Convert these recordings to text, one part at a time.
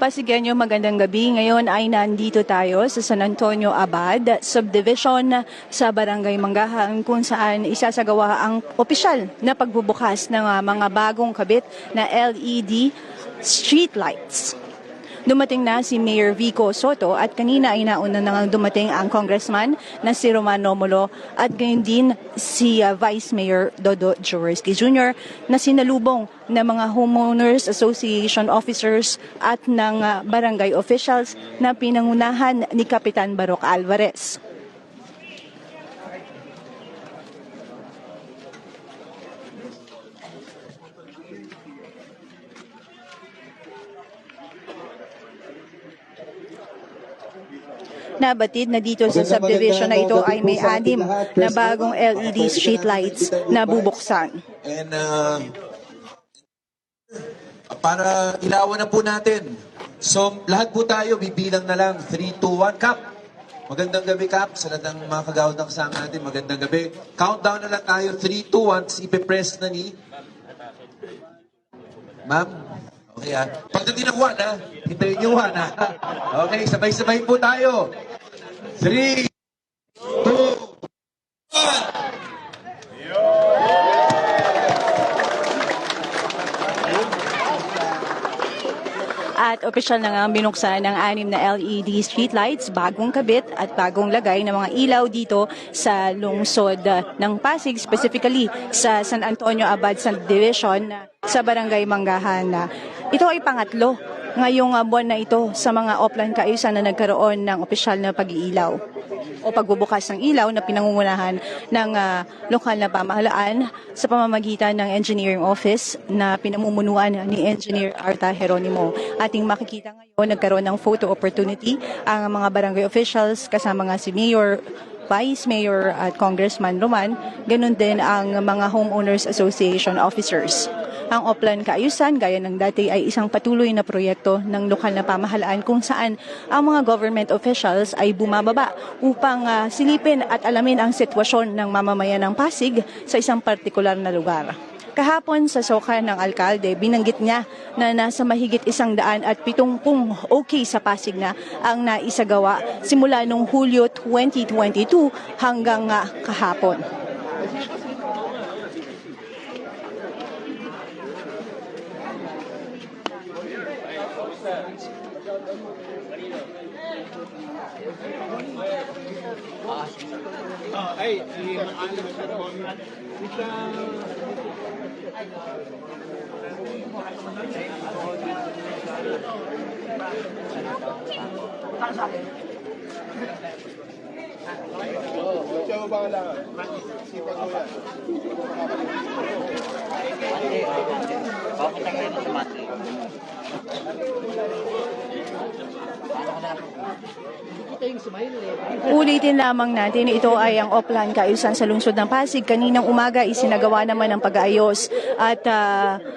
Pasigenyo, magandang gabi. Ngayon ay nandito tayo sa San Antonio Abad, subdivision sa Barangay Manggahan, kung saan isasagawa ang opisyal na pagbubukas ng mga bagong kabit na LED street lights. Dumating na si Mayor Vico Soto at kanina ay nauna nang dumating ang congressman na si Roman Romulo at gayon din si Vice Mayor Dodo Jaworski Jr. na sinalubong ng mga homeowners association officers at ng barangay officials na pinangunahan ni Kapitan Baroque Alvarez. Nabatid na dito sa subdivision na ito ay may 6 na bagong LED street lights na bubuksan. And para ilawan na po natin. So lahat po tayo bibilang na lang 3, 2, 1, Kap. Magandang gabi, Kap. Sa lahat ng mga kagawad ng kasama natin, magandang gabi. Countdown na lang tayo, 3, 2, 1. Ipipress na ni Ma'am. Okay, ha? Pagdating ng 1, ha? Hintayin niyo 1, ha? Okay, sabay-sabay po tayo. 3, 2, 1. At opisyal na nga binuksan ng 6 na LED streetlights, bagong kabit at bagong lagay ng mga ilaw dito sa lungsod ng Pasig, specifically sa San Antonio Abad Subdivision sa Barangay Manggahan. Ito ay pangatlo ngayong buwan na ito sa mga Oplan kaayusan na nagkaroon ng opisyal na pag-iilaw o pagbubukas ng ilaw na pinangungunahan ng lokal na pamahalaan sa pamamagitan ng Engineering Office na pinamumunuan ni Engineer Arta Geronimo. Ating makikita ngayon, nagkaroon ng photo opportunity ang mga barangay officials kasama nga si Mayor, Vice Mayor at Congressman Roman, ganun din ang mga Homeowners Association officers. Ang Oplan Kaayusan, gaya ng dati, ay isang patuloy na proyekto ng lokal na pamahalaan kung saan ang mga government officials ay bumababa upang silipin at alamin ang sitwasyon ng mamamayan ng Pasig sa isang partikular na lugar. Kahapon sa Soka ng Alkalde, binanggit niya na nasa mahigit 170 okay sa Pasig na ang naisagawa simula noong Hulyo 2022 hanggang kahapon. Ulitin lamang natin, ito ay ang Oplan Kaayusan sa lungsod ng Pasig. Kaninang umaga isinagawa naman ang pag-aayos at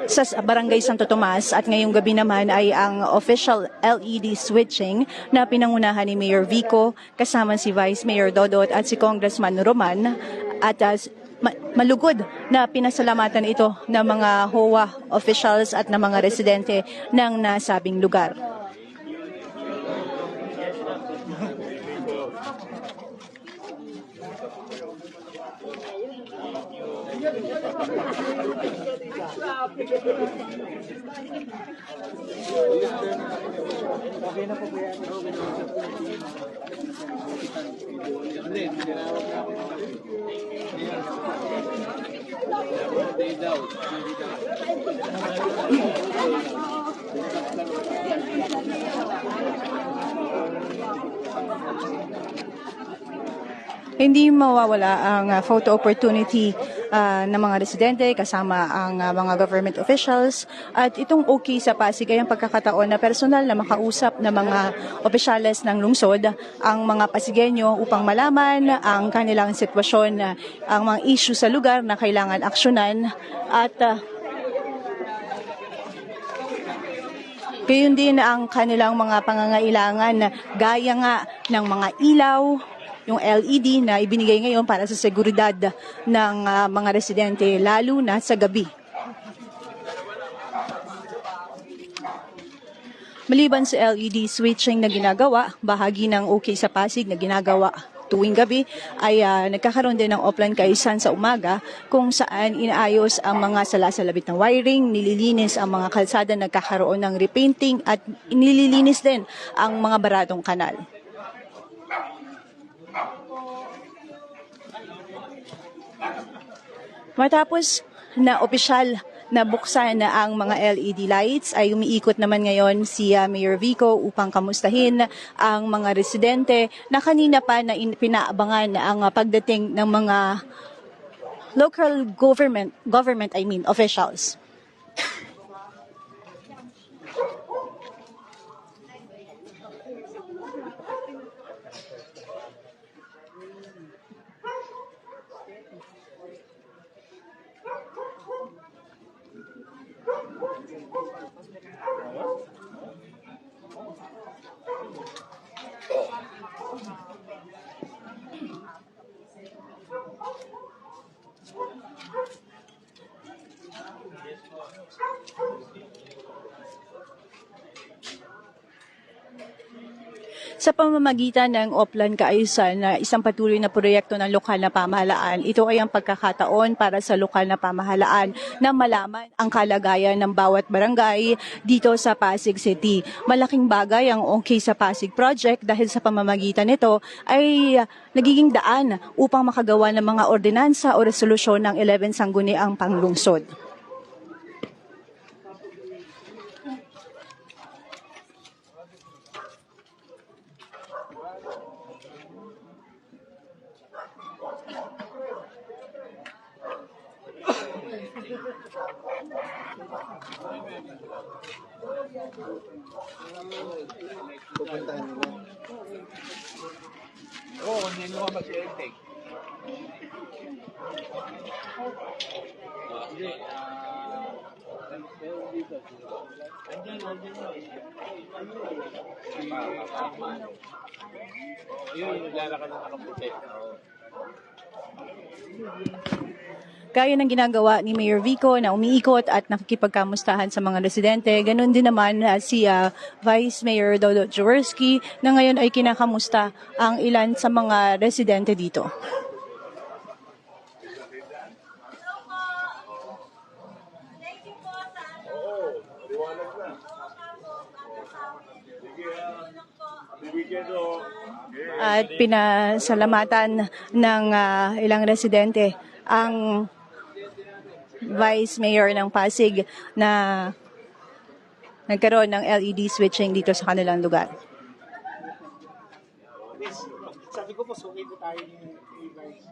sa Barangay Santo Tomas at ngayong gabi naman ay ang official LED switching na pinangunahan ni Mayor Vico kasama si Vice Mayor Dodot at si Congressman Roman at malugod na pinasalamatan ito ng mga HOA officials at ng mga residente ng nasabing lugar. Hindi mawawala ang photo opportunity ng mga residente kasama ang mga government officials at itong okay sa Pasig ay ang pagkakataon na personal na makausap ng mga opisyales ng lungsod ang mga Pasigenyo upang malaman ang kanilang sitwasyon, ang mga issue sa lugar na kailangan aksyonan at gayon din ang kanilang mga pangangailangan gaya nga ng mga ilaw, yung LED na ibinigay ngayon para sa seguridad ng mga residente lalo na sa gabi. Maliban sa LED switching na ginagawa, bahagi ng OK sa Pasig na ginagawa tuwing gabi ay nagkakaroon din ng offline kaayusan sa umaga kung saan inaayos ang mga salasalabit ng wiring, nililinis ang mga kalsada, nagkakaroon ng repainting at nililinis din ang mga baradong kanal. Matapos na opisyal na buksan na ang mga LED lights ay umiikot naman ngayon si Mayor Vico upang kamustahin ang mga residente na kanina pa na pinaabangan ang pagdating ng mga local government officials. Sa pamamagitan ng Oplan Kaayusan na isang patuloy na proyekto ng lokal na pamahalaan, ito ay ang pagkakataon para sa lokal na pamahalaan na malaman ang kalagayan ng bawat barangay dito sa Pasig City. Malaking bagay ang OK sa Pasig Project dahil sa pamamagitan nito ay nagiging daan upang makagawa ng mga ordinansa o resolusyon ng 11 sangguniang panglungsod. Gaya ng ginagawa ni Mayor Vico na umiikot at nakikipagkamustahan sa mga residente, ganun din naman si Vice Mayor Dodo Jaworski na ngayon ay kinakamusta ang ilan sa mga residente dito. At pinasalamatan ng ilang residente ang Vice Mayor ng Pasig na nagkaroon ng LED switching dito sa kanilang lugar. Sabi ko po, sungay po tayo ni Vice.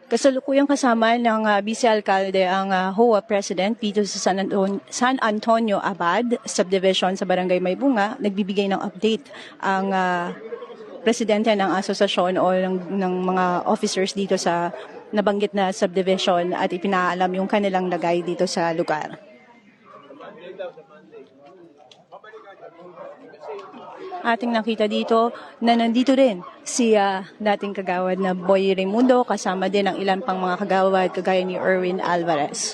Kasalukuyang kasama ng Vice Alcalde ang HOA President dito sa San Antonio Abad Subdivision sa Barangay Maybunga. Nagbibigay ng update ang presidente ng asosasyon o ng mga officers dito sa nabanggit na subdivision at ipinaalam yung kanilang lagay dito sa lugar. Ating nakita dito na nandito rin si dating kagawad na Boy Raimundo, kasama din ang ilan pang mga kagawad kagaya ni Erwin Alvarez.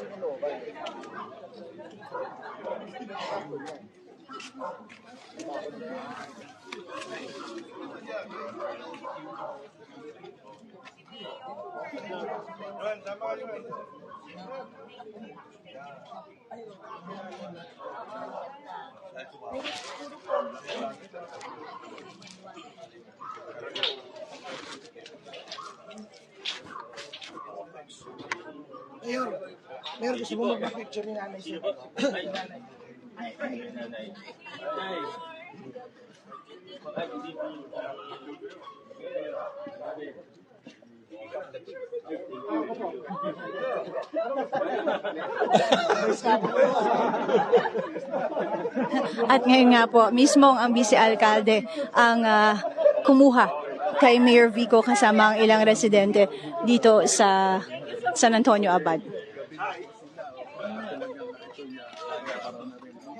Mayor, gusto mo mag-picture ni nanay siya? At ngayon nga po, mismo ang Vice Alcalde ang kumuha kay Mayor Vico kasama ang ilang residente dito sa San Antonio Abad.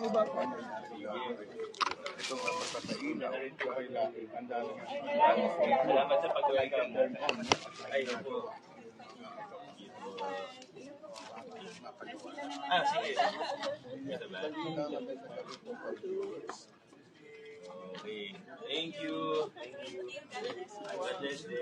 Salamat sa pag-welcome. Ay, po. Sige. Okay. Thank you. God bless you.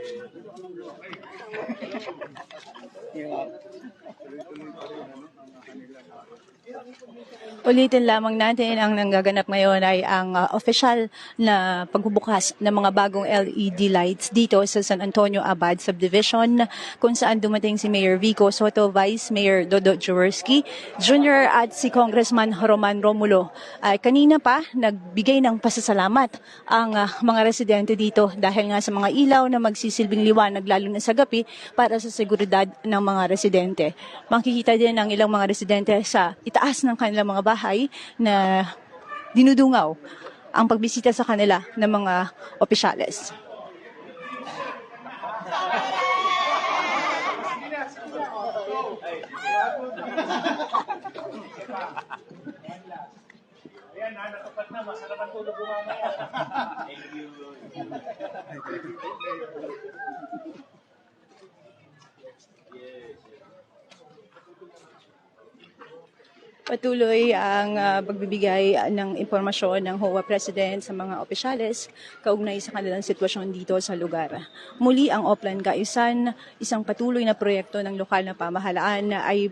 Ulitin lamang natin, ang nanggaganap ngayon ay ang official na pagbubukas ng mga bagong LED lights dito sa San Antonio Abad Subdivision, kung saan dumating si Mayor Vico Soto, Vice Mayor Dodo Jaworski Jr. at si Congressman Roman Romulo. Kanina pa nagbigay ng pasasalamat ang mga residente dito dahil nga sa mga ilaw na magsisilbing liwanag lalo na sa gabi para sa seguridad ng mga residente. Makikita din ang ilang mga residente sa itaas ng kanilang mga bahay na dinudungaw ang pagbisita sa kanila ng mga opisyales. Ayan, natapat na. Masarap ang tulog ko mamaya. Thank you. Patuloy ang pagbibigay ng impormasyon ng HOA President sa mga opisyales kaugnay sa kanilang sitwasyon dito sa lugar. Muli ang Oplan Kaayusan, isang patuloy na proyekto ng lokal na pamahalaan ay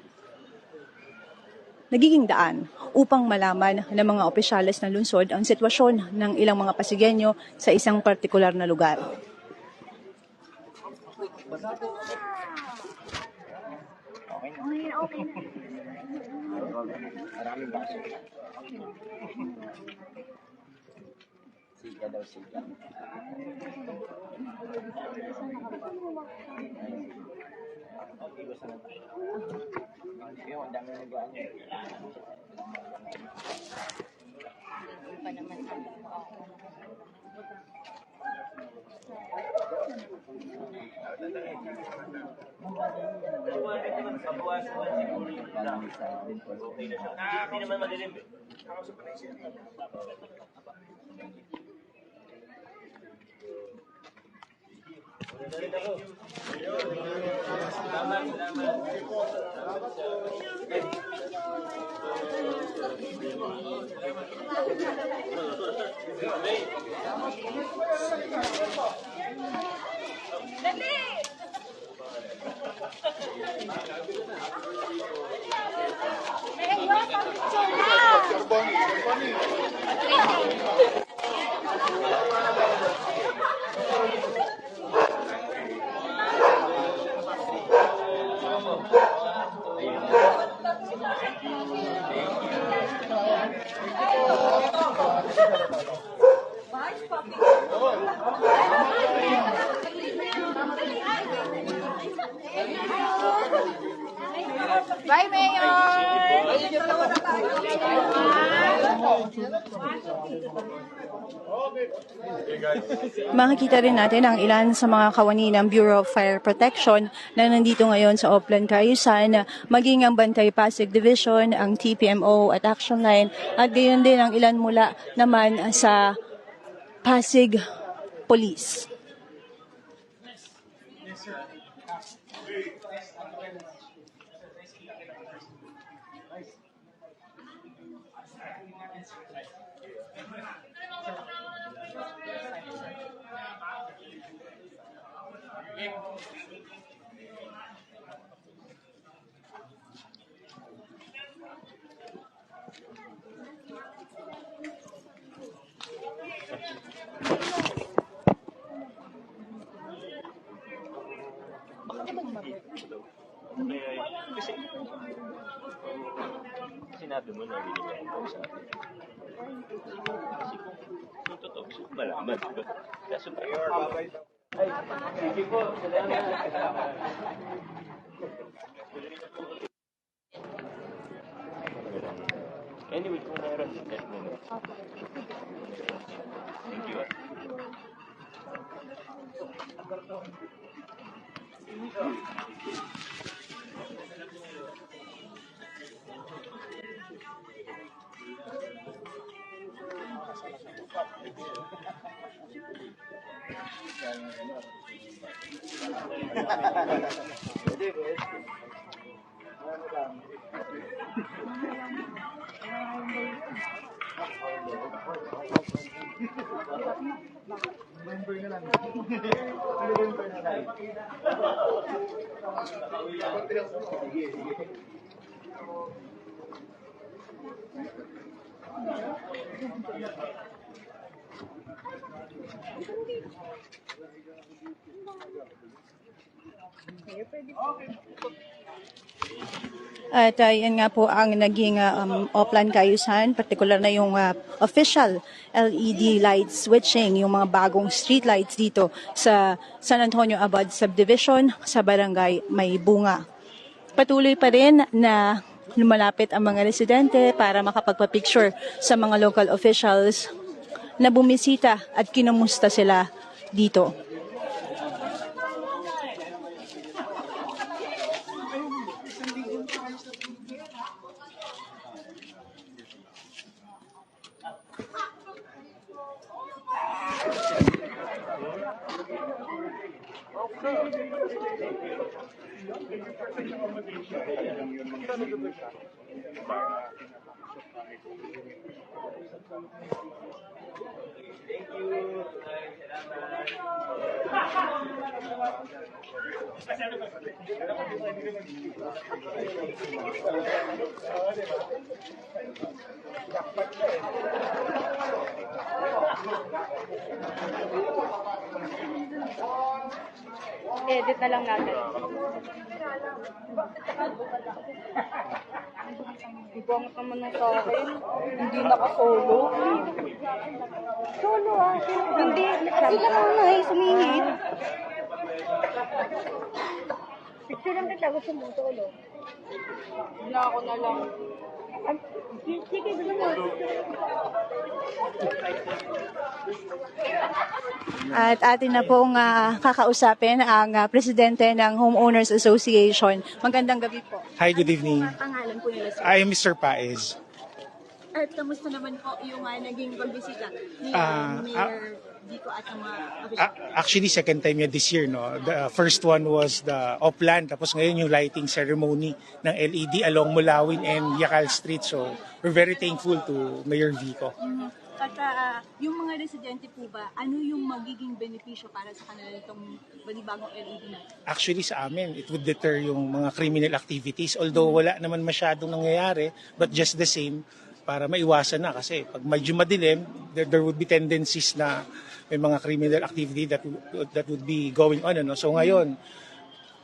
nagiging daan upang malaman ng mga opisyales ng lungsod ang sitwasyon ng ilang mga Pasigueño sa isang partikular na lugar. Maraming baso. Siga daw, siga. Ang dami nag-ano. Hindi naman madilim. Bye, Mayor! Makikita rin natin ang ilan sa mga kawani ng Bureau of Fire Protection na nandito ngayon sa Oplan Kaayusan, maging ang Bantay Pasig Division, ang TPMO at Action Line, at gayon din ang ilan mula naman sa Pasig Police. Kasi sinabi mo na rin ako sa akin. Kasi kung totoo, gusto ko malaman. Kaso ba? Ay, sige po. Salamat. Anyway, kung mayroon, let me know. Thank you. At yan nga po ang naging offline kaayusan, particular na yung official LED light switching, yung mga bagong street lights dito sa San Antonio Abad Subdivision sa Barangay May Bunga. Patuloy pa rin na lumalapit ang mga residente para makapagpa-picture sa mga local officials na bumisita at kinumusta sila dito. Edit na lang natin. Ibang naman ng sa akin. Hindi naka-solo. Solo ah. Hindi. Sila ka na eh. Sumingit. Picture lang kita. Gusto mo solo. Wala ako na lang. Sige, gusto mo. At atin na pong kakausapin ang presidente ng Homeowners Association. Magandang gabi po. Hi, good evening. Pangalan po nila, sir. I am Mr. Paez. At kamusta naman po yung naging pagbisita ni Mayor Vico at ang mga officials? Actually, second time niya this year, no? The first one was the Oplan, tapos ngayon yung lighting ceremony ng LED along Mulawin and Yacal Street. So, we're very thankful to Mayor Vico. At yung mga residente po ba, ano yung magiging benepisyo para sa kanila itong bagong LED na? Actually, sa amin, it would deter yung mga criminal activities. Although wala naman masyadong nangyayari, but just the same, para maiwasan na. Kasi pag medyo madilim, there would be tendencies na may mga criminal activity that would be going on. Ano? So ngayon,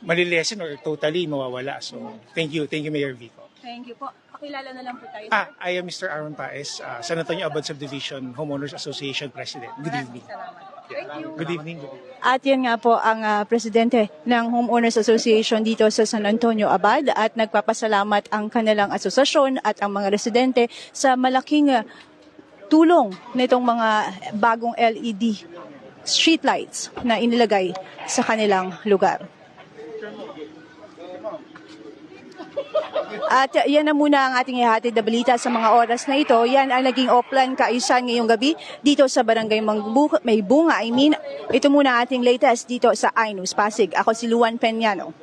malilesen or totally mawawala. So thank you Mayor Vico. Thank you po. Pakilala na lang po tayo. I am Mr. Aaron Paez, San Antonio Abad Subdivision Homeowners Association President. Good evening. Thank you. Good evening. At yan nga po ang presidente ng Homeowners Association dito sa San Antonio Abad at nagpapasalamat ang kanilang asosasyon at ang mga residente sa malaking tulong nitong mga bagong LED streetlights na inilagay sa kanilang lugar. At yan na muna ang ating ihatid na balita sa mga oras na ito. Yan ang naging offline kaayusan ngayong gabi dito sa Barangay May Bunga. Ito muna ating latest dito sa iNews Pasig. Ako si Luan Peñano.